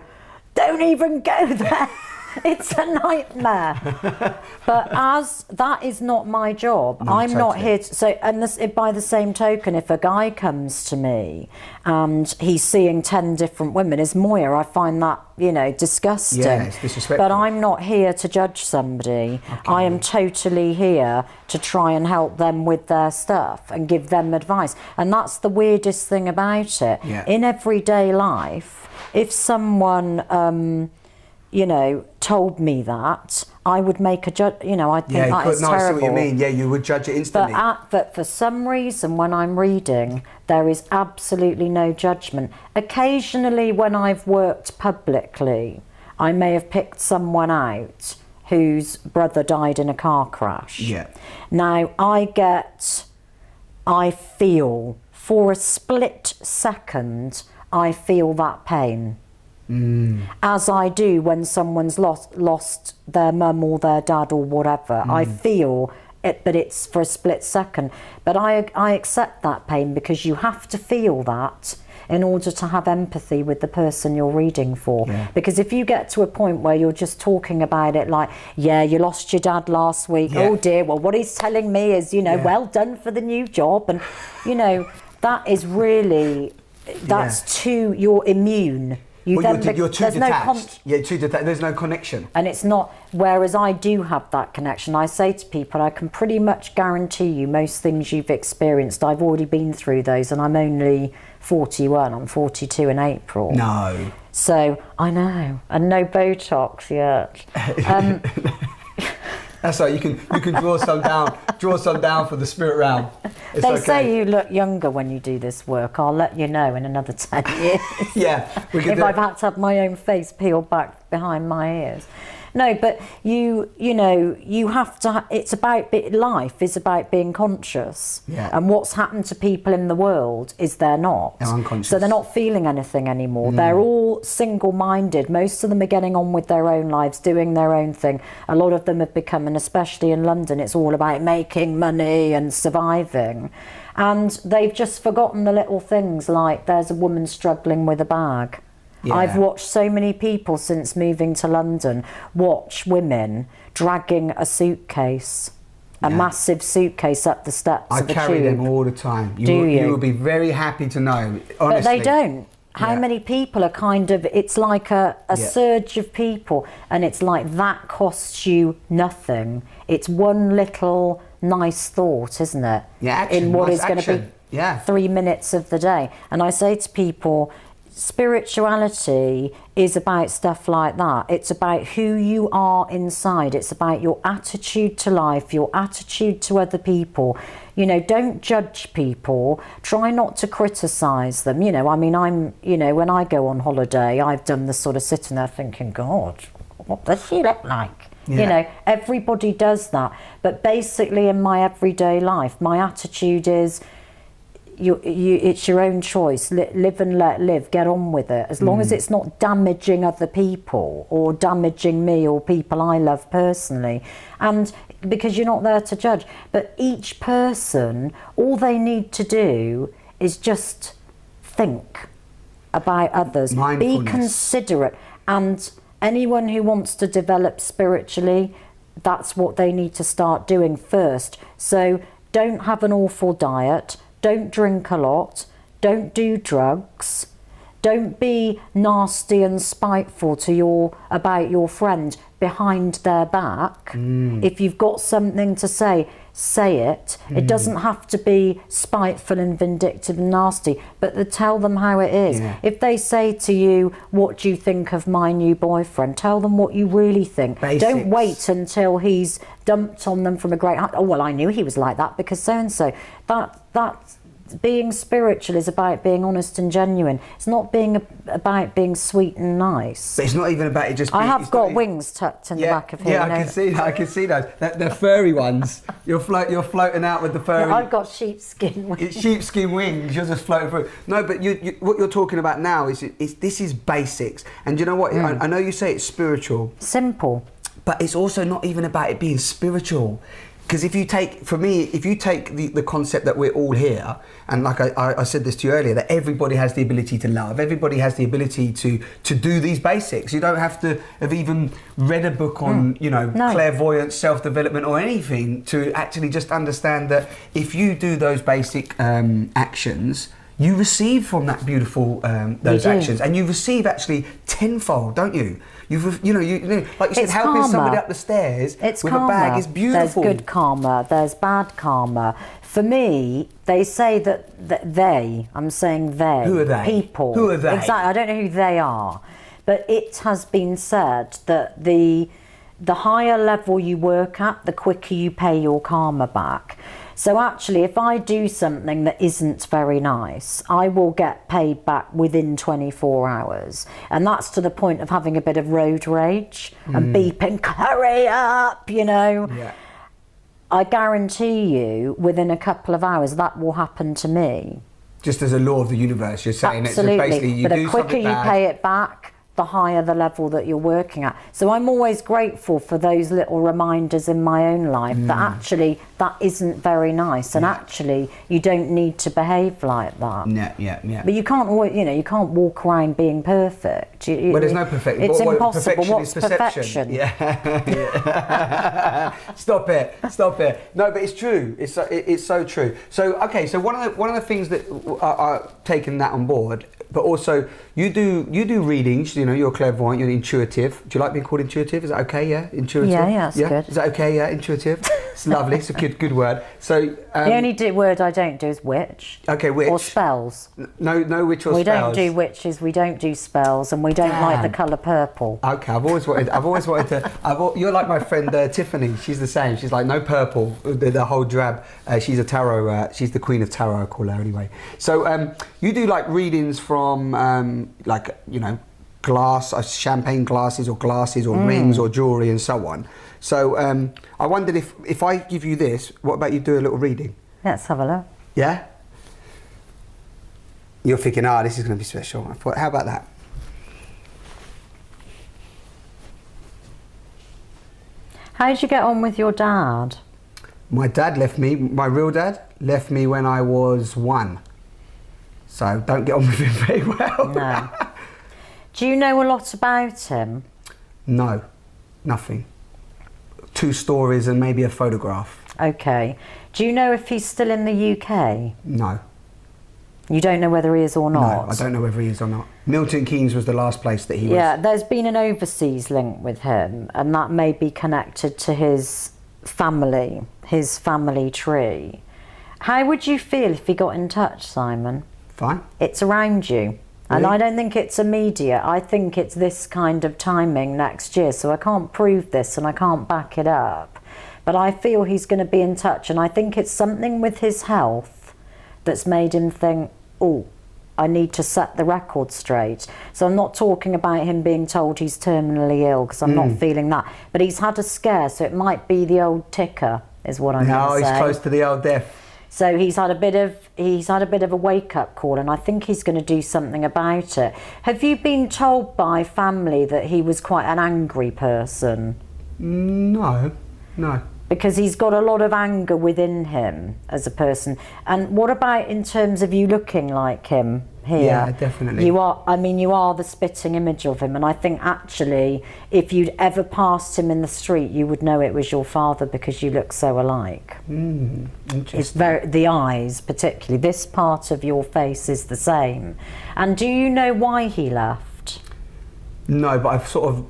don't even go there. It's a nightmare. But as that is not my job, No, I'm not totally. here to, so, and this, by the same token, if a guy comes to me and he's seeing 10 different women, as Moya, I find that, you know, disgusting. Yeah, it's disrespectful. But I'm not here to judge somebody. I am totally here to try and help them with their stuff and give them advice. And that's the weirdest thing about it. Yeah. In everyday life, if someone, you know, told me that, I would make a judge. You know, I think that is no, I see terrible. what you mean. Yeah, you would judge it instantly. But for some reason, when I'm reading, there is absolutely no judgment. Occasionally, when I've worked publicly, I may have picked someone out whose brother died in a car crash. Yeah. Now, I feel, for a split second, I feel that pain. As I do when someone's lost their mum or their dad or whatever. I feel it, but it's for a split second. But I accept that pain, because you have to feel that in order to have empathy with the person you're reading for. Yeah. Because if you get to a point where you're just talking about it like, yeah, you lost your dad last week, Yeah. oh dear, well, what he's telling me is, you know, Yeah. well done for the new job. And, you know, that is really, that's too, you're immune. Well, you're too there's no detached. Too detached. There's no connection. and it's not, whereas I do have that connection. I say to people, I can pretty much guarantee you most things you've experienced, I've already been through those, and I'm only 41, I'm 42 in April. No. So, I know, and no Botox yet. That's right. You can draw some down for the spirit realm. It's They okay. say you look younger when you do this work. I'll let you know in another 10 years. Yeah, we can if do I've had to have my own face peeled back behind my ears. No, but you know, you have to, it's about, life is about being conscious. Yeah. And what's happened to people in the world is they're not. They're unconscious. So they're not feeling anything anymore. They're all single-minded. Most of them are getting on with their own lives, doing their own thing. A lot of them have become, and especially in London, it's all about making money and surviving. And they've just forgotten the little things like there's a woman struggling with a bag. Yeah. I've watched so many people since moving to London watch women dragging a suitcase, a massive suitcase up the steps I of a carry tube. them all the time. Do you? You will be very happy to know, honestly. But they don't. How Yeah. many people are kind of, it's like a surge of people, and it's like that costs you nothing. It's one little nice thought, isn't it? Yeah, action, in what nice is going to be action. 3 minutes of the day. And I say to people, spirituality is about stuff like that. It's about who you are inside. It's about your attitude to life, your attitude to other people. You know, don't judge people. Try not to criticise them. You know, I mean, when I go on holiday, I've done the sort of sitting there thinking, God, what does she look like? Yeah. You know, everybody does that. But basically in my everyday life, my attitude is, it's your own choice. Live and let live. Get on with it. As long as it's not damaging other people or damaging me or people I love personally. And because you're not there to judge. But each person, all they need to do is just think about others. Be Mindfulness. considerate. And anyone who wants to develop spiritually, that's what they need to start doing first. So don't have an awful diet. Don't drink a lot, don't do drugs, don't be nasty and spiteful about your friend behind their back. If you've got something to say it. It doesn't have to be spiteful and vindictive and nasty, but tell them how it is. Yeah. If they say to you, what do you think of my new boyfriend? Tell them what you really think. Basics. Don't wait until he's dumped on them from a great height. Oh, well, I knew he was like that because so-and-so. That being spiritual is about being honest and genuine. It's not about being sweet and nice. But it's not even about it just being... I have it's got not even- wings tucked in the back of here. Yeah, you know. I can see those. They're furry ones. You're floating out with the furry... I've got sheepskin wings. It's sheepskin wings. You're just floating through. No, but what you're talking about now is this is basics. And you know what? I know you say it's spiritual, Simple. but it's also not even about it being spiritual. Because if you take the concept that we're all here, and like I said this to you earlier, that everybody has the ability to love, everybody has the ability to do these basics. You don't have to have even read a book on, clairvoyance, self-development or anything to actually just understand that if you do those basic actions, you receive from that beautiful those actions, and you receive actually tenfold, don't you? You like you said, helping somebody up the stairs with karma. a bag is beautiful. There's good karma, there's bad karma. For me, they say that I'm saying they. Who are they? People. Who are they? Exactly, I don't know who they are. But it has been said that the higher level you work at, the quicker you pay your karma back. So actually, if I do something that isn't very nice, I will get paid back within 24 hours. And that's to the point of having a bit of road rage and beeping, hurry up, Yeah. I guarantee you, within a couple of hours, that will happen to me. Just as a law of the universe, you're saying Absolutely. It's basically you but do the quicker something you bad, pay it back, the higher the level that you're working at. So I'm always grateful for those little reminders in my own life that actually that isn't very nice, and actually you don't need to behave like that. Yeah. But you can't always, you can't walk around being perfect. Well, there's no perfection. It's impossible. Perfection What's is perception. perfection? Yeah. Stop it. No, but it's true. It's so true. So one of the things that are taking that on board, but also you do readings. You're clairvoyant. You're intuitive. Do you like being called intuitive? Is that okay? Yeah, intuitive. Yeah, that's good. Is that okay? Yeah, intuitive. It's lovely. It's a good word. So the only word I don't do is witch. Okay, witch. Or spells. No witch or spells. We don't do witches. We don't do spells, and we don't like the colour purple. Okay, I've always wanted to. You're like my friend Tiffany. She's the same. She's like no purple. The whole drab. She's a tarot. She's the queen of tarot. I call her anyway. So you do like readings from glass, champagne glasses or rings or jewellery and so on. So I wondered if I give you this, what about you do a little reading? Let's have a look. Yeah? You're thinking, this is going to be special. I thought, how about that? How did you get on with your dad? My real dad left me when I was 1. So don't get on with him very well. No. Do you know a lot about him? No, nothing. 2 stories and maybe a photograph. Okay. Do you know if he's still in the UK? No. You don't know whether he is or not? No, I don't know whether he is or not. Milton Keynes was the last place that he was. Yeah, there's been an overseas link with him, and that may be connected to his family tree. How would you feel if he got in touch, Simon? Fine. It's around you. And Really? I don't think it's immediate. I think it's this kind of timing next year. So I can't prove this and I can't back it up. But I feel he's going to be in touch. And I think it's something with his health that's made him think, I need to set the record straight. So I'm not talking about him being told he's terminally ill, because I'm not feeling that. But he's had a scare, so it might be the old ticker, is what I'm going to say. No, he's close to the old death. So he's had a bit of a wake-up call, and I think he's going to do something about it. Have you been told by family that he was quite an angry person? No. Because he's got a lot of anger within him as a person. And what about in terms of you looking like him here? Yeah, definitely. You are the spitting image of him, and I think actually if you'd ever passed him in the street, you would know it was your father because you look so alike. Interesting. It's the eyes particularly, this part of your face is the same. And do you know why he left? No, but I've sort of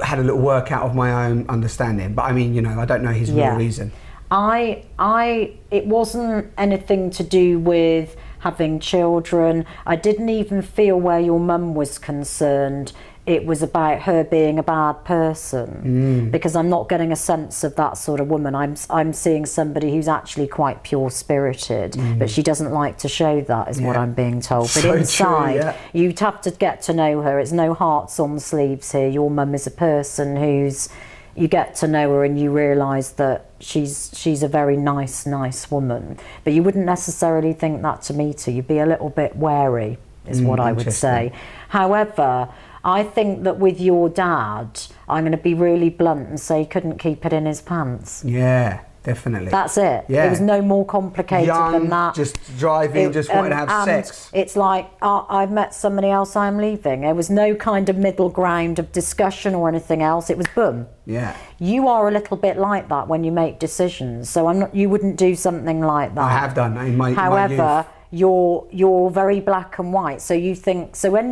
had a little work out of my own understanding. But I mean, I don't know his real reason. It wasn't anything to do with having children. I didn't even feel where your mum was concerned it was about her being a bad person, because I'm not getting a sense of that sort of woman. I'm seeing somebody who's actually quite pure-spirited, but she doesn't like to show that, is what I'm being told. But So inside, true, you'd have to get to know her. It's no hearts on sleeves here. Your mum is a person who's, you get to know her and you realise that she's a very nice woman. But you wouldn't necessarily think that to meet her. You'd be a little bit wary, is what I would say. However, I think that with your dad, I'm going to be really blunt and say he couldn't keep it in his pants. Yeah. Definitely. That's it. Yeah. It was no more complicated than that. Just driving, just wanting to have and sex. It's like, I've met somebody else, I'm leaving. There was no kind of middle ground of discussion or anything else. It was boom. Yeah. You are a little bit like that when you make decisions. So you wouldn't do something like that. I have done in my However, youth. you're very black and white. So you think, so when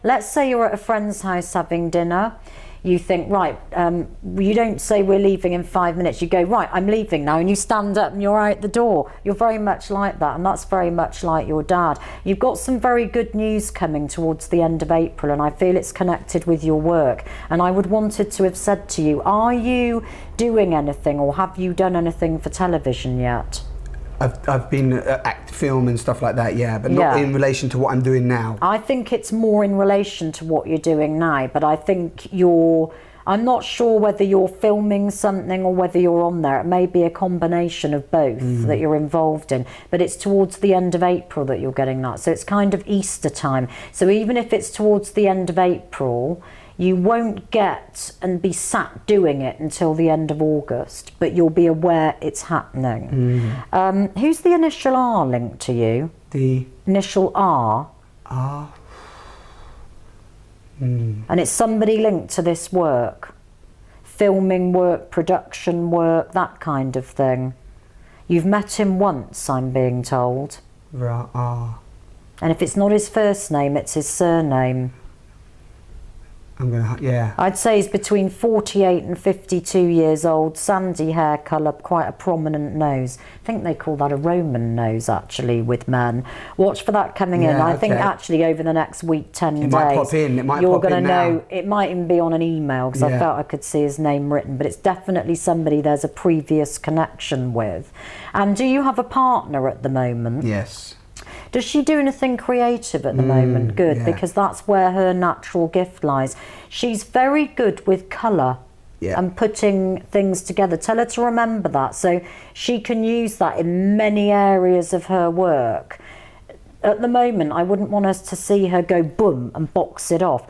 let's say you're at a friend's house having dinner, you think, right, you don't say we're leaving in 5 minutes. You go, right, I'm leaving now. And you stand up and you're out the door. You're very much like that. And that's very much like your dad. You've got some very good news coming towards the end of April. And I feel it's connected with your work. And I would wanted to have said to you, are you doing anything or have you done anything for television yet? I've been film and stuff like that, yeah, but not in relation to what I'm doing now. I think it's more in relation to what you're doing now, but I think I'm not sure whether you're filming something or whether you're on there. It may be a combination of both that you're involved in, but it's towards the end of April that you're getting that. So it's kind of Easter time. So even if it's towards the end of April, you won't get and be sat doing it until the end of August, but you'll be aware it's happening. Who's the initial R linked to you? The initial R? R. And it's somebody linked to this work. Filming work, production work, that kind of thing. You've met him once, I'm being told. R. And if it's not his first name, it's his surname. I'd say he's between 48 and 52 years old, sandy hair colour, quite a prominent nose. I think they call that a Roman nose, actually, with men. Watch for that coming in. I think actually over the next week, 10 days, might pop in. It might you're pop in going to now. know. It might even be on an email, because I felt I could see his name written, but it's definitely somebody there's a previous connection with. And do you have a partner at the moment? Yes. Does she do anything creative at the moment? Good, because that's where her natural gift lies. She's very good with colour and putting things together. Tell her to remember that, so she can use that in many areas of her work. At the moment, I wouldn't want us to see her go boom and box it off.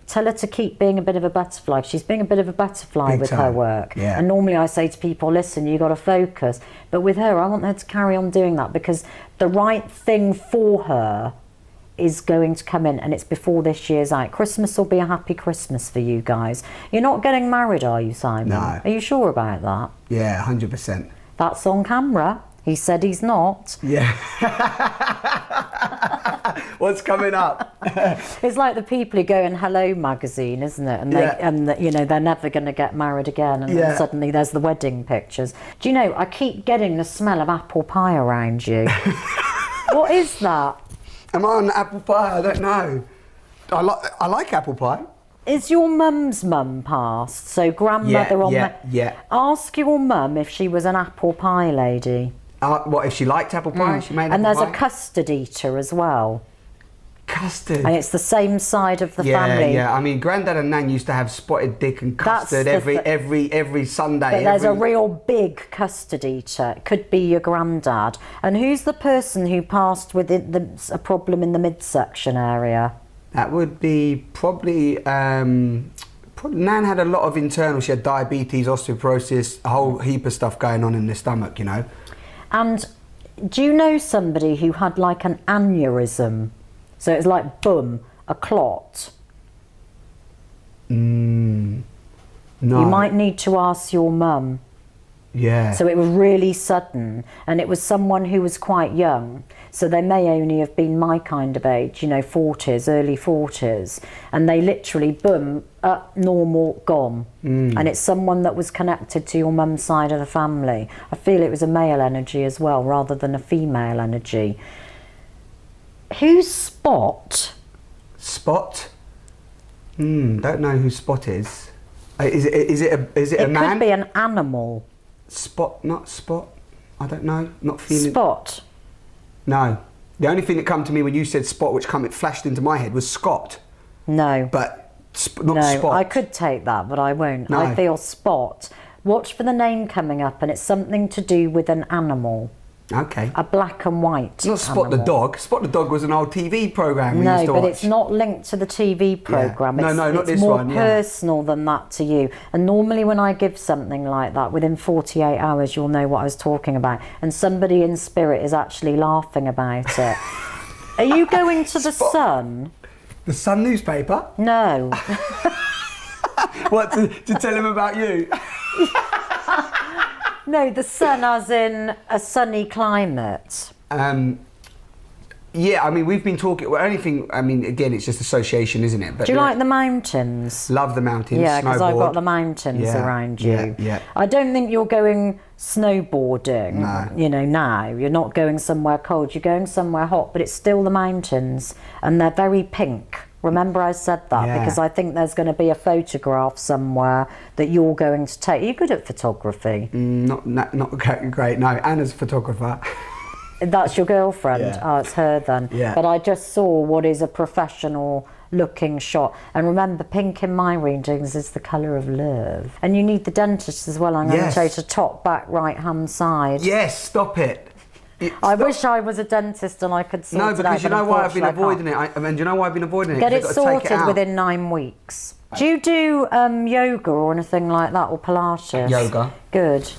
Tell her to keep being a bit of a butterfly. She's being a bit of a butterfly with her work. Yeah. And normally I say to people, listen, you got to focus. But with her, I want her to carry on doing that, because the right thing for her is going to come in, and it's before this year's out. Christmas will be a happy Christmas for you guys. You're not getting married, are you, Simon? No. Are you sure about that? Yeah, 100%. That's on camera. He said he's not. Yeah. What's coming up? It's like the people who go in Hello magazine, isn't it? And they're never going to get married again, and then suddenly there's the wedding pictures. Do you know, I keep getting the smell of apple pie around you. What is that? Am I on apple pie? I don't know. I like apple pie. Is your mum's mum passed? So grandmother on Yeah. Ask your mum if she was an apple pie lady. What if she liked apple pie? She made and apple there's pie? a custard eater as well. Custard. And it's the same side of the family. Yeah. I mean, Grandad and Nan used to have spotted dick and custard every Sunday. But there's a real big custard eater. It could be your granddad. And who's the person who passed with a problem in the midsection area? That would be probably Nan had a lot of internal. She had diabetes, osteoporosis, a whole heap of stuff going on in the stomach, you know. And do you know somebody who had like an aneurysm? So it's like, boom, a clot. No. You might need to ask your mum. Yeah. So it was really sudden, and it was someone who was quite young. So they may only have been my kind of age, 40s, early 40s. And they literally, boom, up, normal, gone. And it's someone that was connected to your mum's side of the family. I feel it was a male energy as well, rather than a female energy. Who's Spot? Spot? Don't know who Spot is. Is it a man? It could be an animal. Spot, not Spot. I don't know. Not feeling. Spot. No. The only thing that come to me when you said Spot, it flashed into my head, was Scott. No. But not Spot. I could take that, but I won't. No. I feel Spot. Watch for the name coming up, and it's something to do with an animal. Okay. A black and white. It's not Spot the animal. Dog. Spot the Dog was an old TV program we used No, to but watch. it's not linked to the TV program. No, It's, no, not it's this more one, yeah. personal than that to you. And normally when I give something like that, within 48 hours, you'll know what I was talking about. And somebody in spirit is actually laughing about it. Are you going to the Sun? The Sun newspaper? No. What, to tell him about you? No, the Sun as in a sunny climate. Yeah, I mean, we've been talking, well, anything, I mean, again, it's just association, isn't it? But Do you like the mountains? Love the mountains, Yeah, because I've got snowboard. the mountains Yeah, around you. yeah, yeah. I don't think you're going snowboarding, No. you know, now. You're not going somewhere cold, you're going somewhere hot, but it's still the mountains, and they're very pink. Remember I said that? Yeah. Because I think there's going to be a photograph somewhere that you're going to take. Are you good at photography? Not great, no. Anna's a photographer. That's your girlfriend? Yeah. Oh, it's her then. Yeah. But I just saw what is a professional looking shot. And remember, pink in my readings is the colour of love. And you need the dentist as well. I'm going to take to top, back, right hand side. Yes, stop it. I wish I was a dentist and I could sort it out. No, because you know why I've been unfortunately avoiding it. I mean, do you know why I've been avoiding it? Get 'Cause it I've got to take sorted out. within 9 weeks. Do you do yoga or anything like that, or Pilates? Yoga. Good.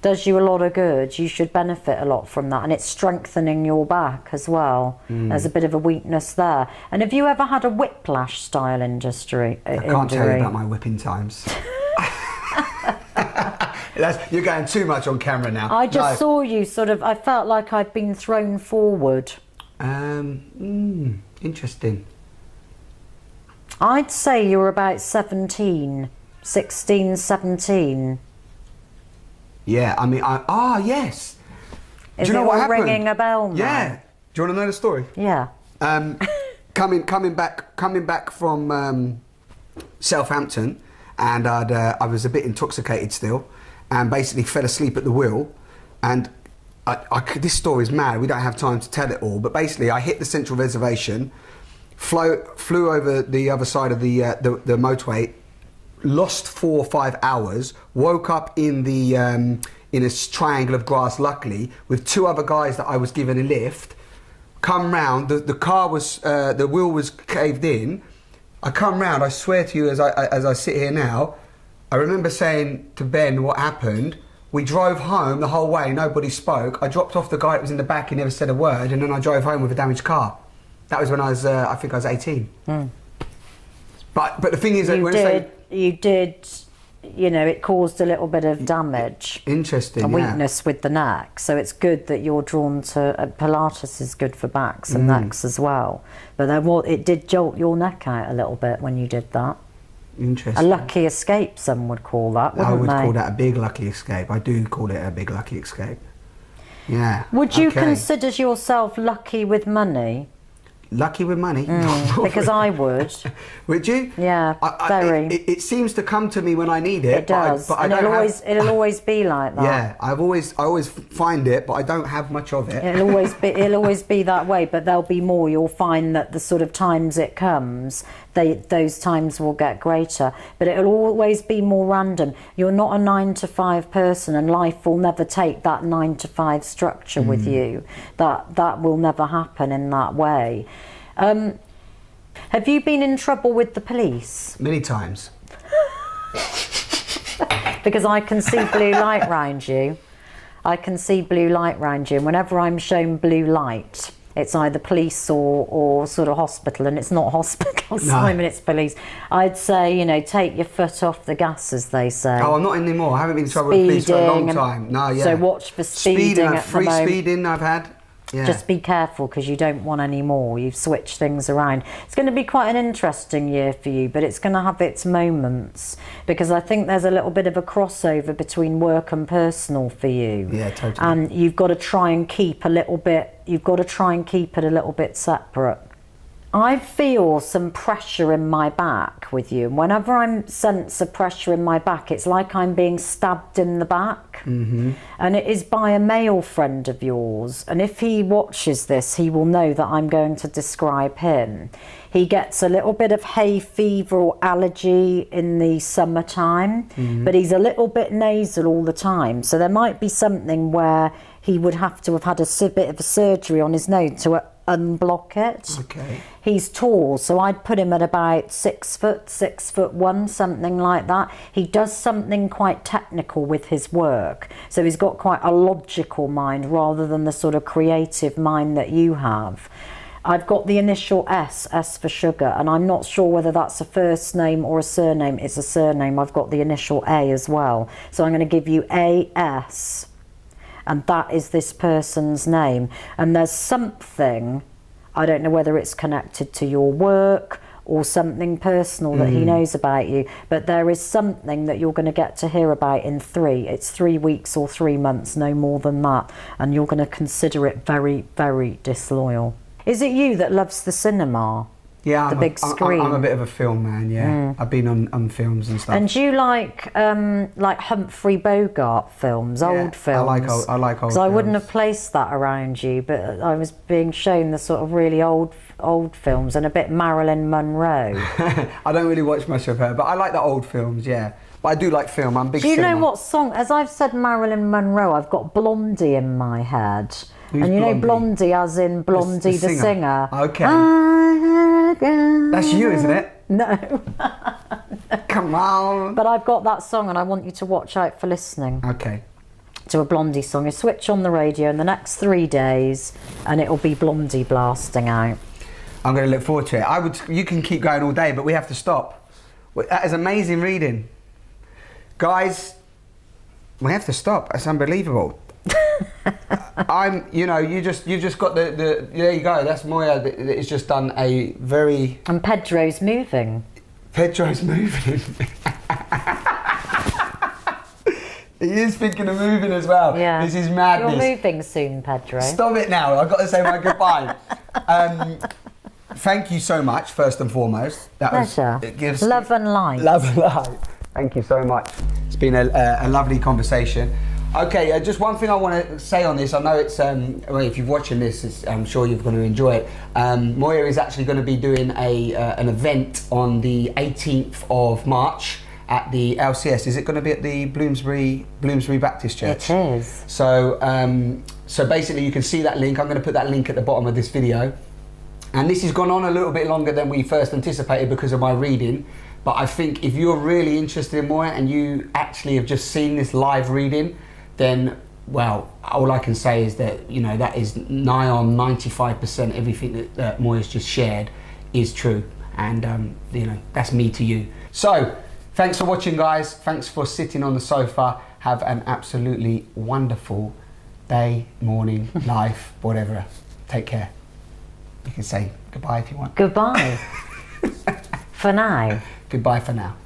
Does you a lot of good. You should benefit a lot from that, and it's strengthening your back as well. There's a bit of a weakness there. And have you ever had a whiplash style injury? I can't tell you about my whipping times. You're going too much on camera now. I just saw you sort of, I felt like I'd been thrown forward. Interesting. I'd say you were about 16, 17. Yeah, I mean, yes. Is Do you know it what all happened? ringing a bell now? Yeah. Do you want to know the story? Yeah. Coming back from Southampton, and I was a bit intoxicated still, and basically fell asleep at the wheel. And this story is mad. We don't have time to tell it all, but basically I hit the central reservation, flew over the other side of the motorway, lost 4 or 5 hours, woke up in the in a triangle of grass, luckily, with 2 other guys that I was given a lift. Come round, the car was the wheel was caved in. I come round, I swear to you, as I sit here now, I remember saying to Ben what happened. We drove home the whole way, nobody spoke. I dropped off the guy that was in the back, he never said a word, and then I drove home with a damaged car. That was when I was, I think I was 18. But the thing is that you did, you know, it caused a little bit of damage. Interesting, a yeah. weakness with the neck. So it's good that you're drawn to, Pilates is good for backs and necks as well. But it did jolt your neck out a little bit when you did that. Interesting. A lucky escape, some would call that, wouldn't I would they? call that a big lucky escape. I do call it a big lucky escape. Yeah. Would you okay. consider yourself lucky with money? Lucky with money? Because I would. Would you? Yeah, very. It seems to come to me when I need it. It does, but I and don't it'll always be like that. Yeah, I always find it, but I don't have much of it. It'll always be that way, but there'll be more. You'll find that the sort of times it comes, those times will get greater, but it'll always be more random. You're not a 9 to 5 person, and life will never take that 9 to 5 structure with you. That will never happen in that way. Have you been in trouble with the police? Many times. Because I can see blue light round you. I can see blue light round you, and whenever I'm shown blue light, it's either police or sort of hospital, and it's not hospital, Simon, it's police. I'd say, you know, take your foot off the gas, as they say. Oh, I'm not anymore. I haven't been in trouble with police for a long time. No, yeah. So watch for speeding at the moment. Free speeding I've had. Yeah. Just be careful, because you don't want any more. You've switched things around. It's going to be quite an interesting year for you, but it's going to have its moments, because I think there's a little bit of a crossover between work and personal for you. Yeah, totally. And you've got to try and keep it a little bit separate. I feel some pressure in my back with you. And whenever I sense a pressure in my back, it's like I'm being stabbed in the back. And it is by a male friend of yours. And if he watches this, he will know that I'm going to describe him. He gets a little bit of hay fever or allergy in the summertime, but he's a little bit nasal all the time. So there might be something where he would have to have had a bit of a surgery on his nose to unblock it. Okay. He's tall, so I'd put him at about 6 foot, 6'1", something like that. He does something quite technical with his work, so he's got quite a logical mind rather than the sort of creative mind that you have. I've got the initial S for sugar, and I'm not sure whether that's a first name or a surname. It's a surname. I've got the initial A as well. So I'm going to give you AS, and that is this person's name. And there's something, I don't know whether it's connected to your work or something personal that he knows about you, but there is something that you're going to get to hear about in 3. It's 3 weeks or 3 months, no more than that. And you're going to consider it very, very disloyal. Is it you that loves the cinema? Yeah, the big screen. I'm a bit of a film man. Yeah, I've been on films and stuff. And do you like Humphrey Bogart films, old films? I like old. Because I wouldn't have placed that around you, but I was being shown the sort of really old films and a bit Marilyn Monroe. I don't really watch much of her, but I like the old films. Yeah, but I do like film. I'm big. Do you cinema. know what song? As I've said Marilyn Monroe, I've got Blondie in my head. Who's and you Blondie? know Blondie as in Blondie the singer. Okay. That's you, isn't it? No. Come on. But I've got that song and I want you to watch out for listening. Okay. To a Blondie song. You switch on the radio in the next 3 days and it'll be Blondie blasting out. I'm going to look forward to it. You can keep going all day, but we have to stop. That is amazing reading. Guys, we have to stop. That's unbelievable. You just got the there you go. That's Moya. It's just done a very. And Pedro's moving. Pedro's moving. He is thinking of moving as well. Yeah. This is madness. You're moving soon, Pedro. Stop it now. I've got to say my goodbye. Thank you so much, first and foremost. Pleasure. Love and light. Love and light. Thank you so much. It's been a lovely conversation. Okay, just one thing I want to say on this. I know it's, well, if you're watching this, I'm sure you're going to enjoy it. Moya is actually going to be doing an event on the 18th of March at the LCS. Is it going to be at the Bloomsbury Baptist Church? It is. So, so basically you can see that link. I'm going to put that link at the bottom of this video. And this has gone on a little bit longer than we first anticipated because of my reading. But I think if you're really interested in Moya and you actually have just seen this live reading, then, well, all I can say is that, you know, that is nigh on 95% everything that Moya's just shared is true. And, you know, that's me to you. So, thanks for watching, guys. Thanks for sitting on the sofa. Have an absolutely wonderful day, morning, life, whatever. Take care. You can say goodbye if you want. Goodbye. For now. Goodbye for now.